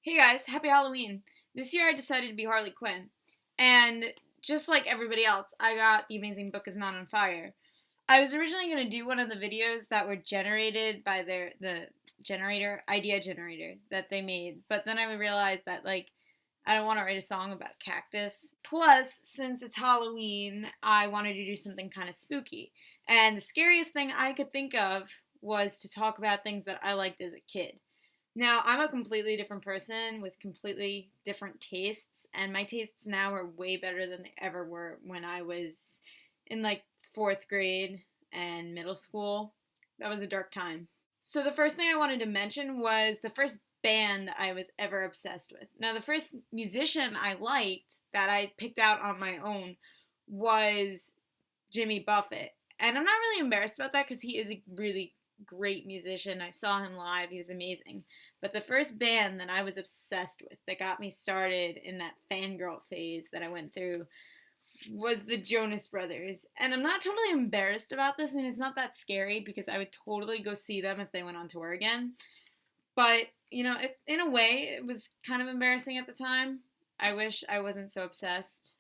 Hey guys, happy Halloween! This year I decided to be Harley Quinn, and just like everybody else, I got The Amazing Book is Not on Fire. I was originally going to do one of the videos that were generated by the idea generator that they made, but then I realized that I don't want to write a song about a cactus. Plus, since it's Halloween, I wanted to do something kind of spooky. And the scariest thing I could think of was to talk about things that I liked as a kid. Now, I'm a completely different person with completely different tastes, and my tastes now are way better than they ever were when I was in fourth grade and middle school. That was a dark time. So, the first thing I wanted to mention was the first band I was ever obsessed with. Now, the first musician I liked that I picked out on my own was Jimmy Buffett. And I'm not really embarrassed about that because he is a really great musician. I saw him live. He was amazing. But the first band that I was obsessed with that got me started in that fangirl phase that I went through was the Jonas Brothers. And I'm not totally embarrassed about this, and it's not that scary because I would totally go see them if they went on tour again. But, in a way, it was kind of embarrassing at the time. I wish I wasn't so obsessed.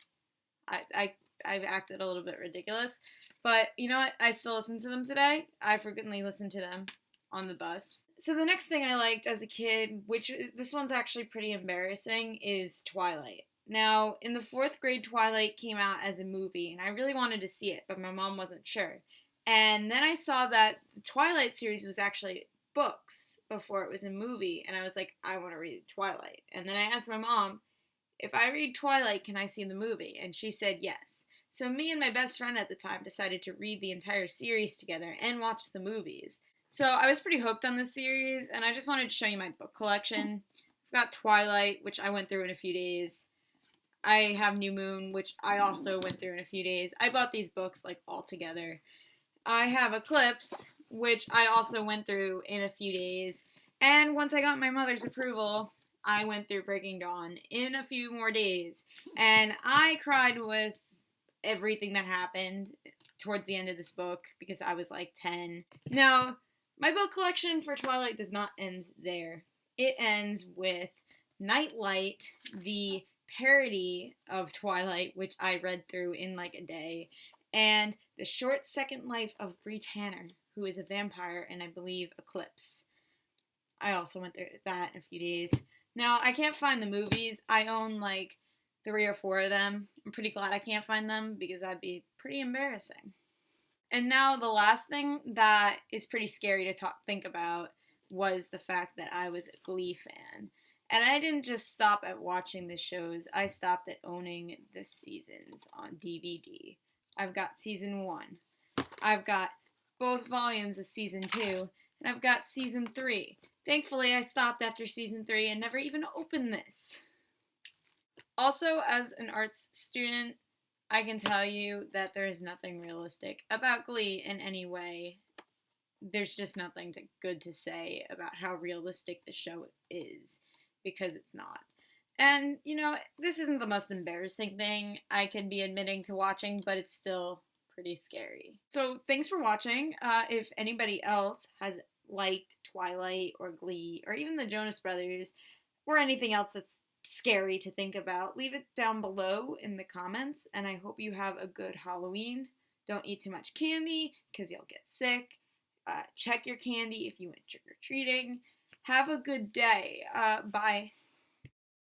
I've acted a little bit ridiculous. But you know what? I still listen to them today. I frequently listen to them on the bus. So the next thing I liked as a kid, which this one's actually pretty embarrassing, is Twilight. Now, in the fourth grade, Twilight came out as a movie, and I really wanted to see it, but my mom wasn't sure. And then I saw that the Twilight series was actually books before it was a movie, and I was like, I want to read Twilight. And then I asked my mom, if I read Twilight, can I see the movie? And she said yes. So me and my best friend at the time decided to read the entire series together and watch the movies. So I was pretty hooked on this series, and I just wanted to show you my book collection. I've got Twilight, which I went through in a few days. I have New Moon, which I also went through in a few days. I bought these books all together. I have Eclipse, which I also went through in a few days. And once I got my mother's approval, I went through Breaking Dawn in a few more days. And I cried with everything that happened towards the end of this book because I was 10. Now, my book collection for Twilight does not end there. It ends with Nightlight, the parody of Twilight, which I read through in a day, and The Short Second Life of Bree Tanner, who is a vampire, and I believe Eclipse. I also went through that in a few days. Now, I can't find the movies. I own 3 or 4 of them. I'm pretty glad I can't find them because that'd be pretty embarrassing. And now the last thing that is pretty scary to think about was the fact that I was a Glee fan. And I didn't just stop at watching the shows, I stopped at owning the seasons on DVD. I've got season 1. I've got both volumes of season 2. And I've got season 3. Thankfully, I stopped after season 3 and never even opened this. Also, as an arts student, I can tell you that there is nothing realistic about Glee in any way. There's just nothing good to say about how realistic the show is, because it's not. And, this isn't the most embarrassing thing I can be admitting to watching, but it's still pretty scary. So, thanks for watching. If anybody else has liked Twilight or Glee or even the Jonas Brothers or anything else that's scary to think about, leave it down below in the comments, and I hope you have a good Halloween. Don't eat too much candy because you'll get sick. Check your candy if you went trick-or-treating. Have a good day. Bye.